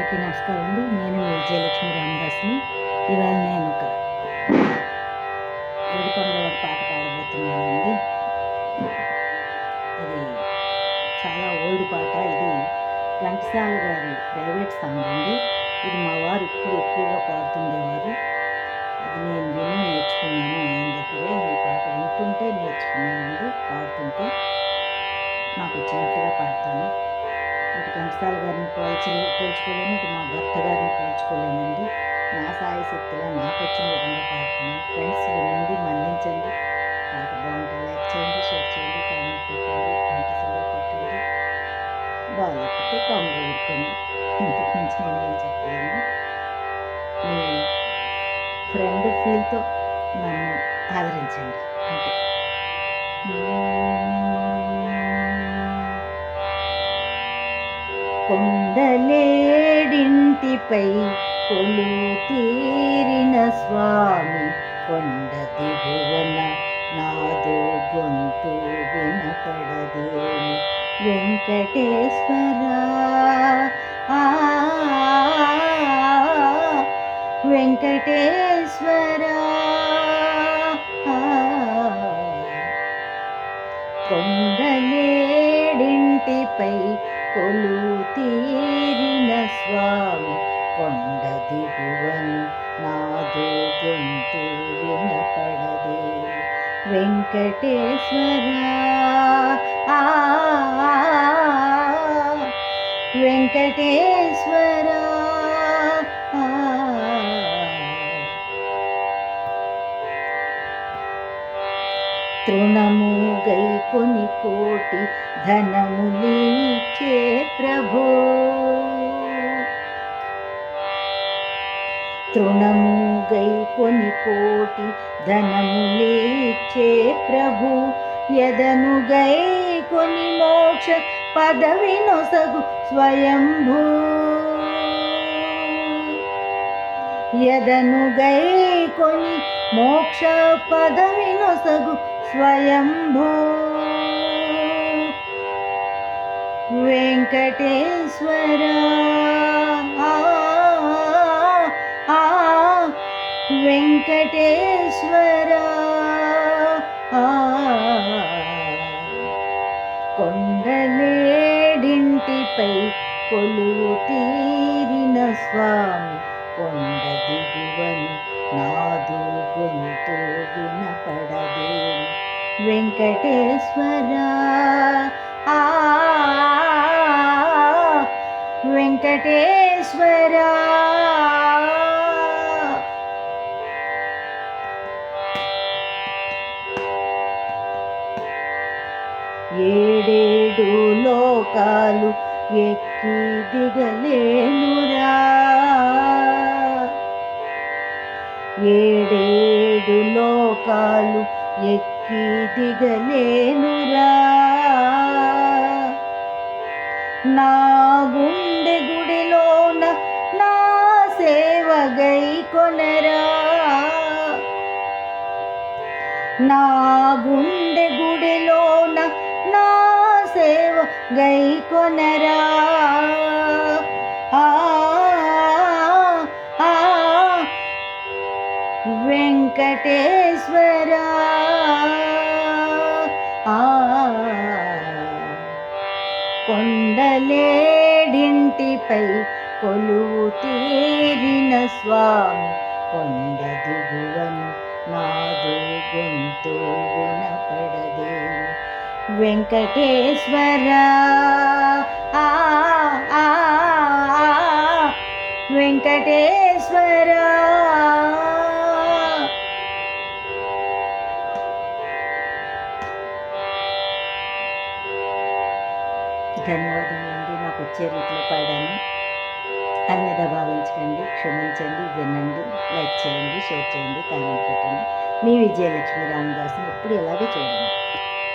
అందరికీ నమస్కారం అండి. నేను మీ విజయలక్ష్మి రామదాస్ని. ఇవాళ నేను ఒక ఏడుకొండలవాడి పాట పాడబోతున్నానండి. ఇది చాలా ఓల్డ్ పాట. ఇది ఘంటసాల గారి ప్రైవేట్ సాంగ్ అండి. ఇది మా వారు ఇప్పుడు ఎక్కువగా పాడుతుండేవారు. అది నేను విని నేర్చుకున్నాను ఆయన దగ్గరే. ఈ పాట వింటుంటే నేర్చుకున్నానండి. పాడుతుంటే నాకు వచ్చినట్టుగా పాడతాను. ఇటు ఘంటసాల గారిని పోల్చుకోలేను, ఇటు మా భర్త గారిని పోల్చుకోలేనండి. నా సాయి శక్తిగా నాకు వచ్చిన విధంగా పాడుతున్నాను. ఫ్రెండ్స్ వినండి, మన్నించండి. పాట బాగుంటే లైక్ చేయండి, షేర్ చేయండి, కామెంట్ పెట్టండి, గంట సింబల్ కొట్టండి. బాగాలేకపోతే కామ్గా ఊరుకోండి. ఇంతకు మించి నేనేం చెప్పలేను. మీ ఫ్రెండ్ ఫీల్తో నన్ను ఆదరించండి అంతే. కొండలేడింటిపై కొలువు తీరిన స్వామి, కొండ దిగువన నాదు గొంతు వినపడదేమి వెంకటేశ్వర. వెంకటేశ్వర కొండలేడింటిపై కొలువు తీరిన స్వామి, కొండ దిగువను నాదు గొంతు వినపడదేమి వెంకటేశ్వర. వెంకటేశ్వర తృణము గైకొని కోటి ధనములిచ్చే ప్రభు, తృణము గైకొని కోటి ధనములిచ్చే ప్రభు, ఎదను గైకొని మోక్ష పదవి నొసగు స్వయంభూ, ఎదను గైకొని మోక్ష పదవి నొసగు స్వయంభూ వెంకటేశ్వర. వెంకటేశ్వర కొండలేడింటిపై కొలువు తీరిన స్వామి, కొండ దిగువను నాదు గొంతు వినపడదేమి వెంకటేశ్వర. వెంకటేశ్వర ఏడేడు లోకాలు ఎక్కి దిగలేనురా, ఏడేడు లోకాలు ఎక్కి దిగలేనురా, నా గుండె గుడిలోన నా సేవ గైకొనరా, నా గుండె గుడిలోన నా సేవ గైకొనరా, వెంకటేశ్వర. కొండలేడింటిపై కొలువు తీరిన స్వామి, కొండ దిగువను నాదు గొంతు వినపడదేమి వెంకటేశ్వర. వెంకటేశ్వర ధన్యవాదములండి. నాకు వచ్చే రీతిలో పాడాను. అన్యదా భావించకండి, క్షమించండి, వినండి, లైక్ చేయండి, షేర్ చేయండి, కామెంట్ పెట్టండి. మీ విజయలక్ష్మి రామదాస్ని ఎప్పుడు ఇలాగే చూడండి.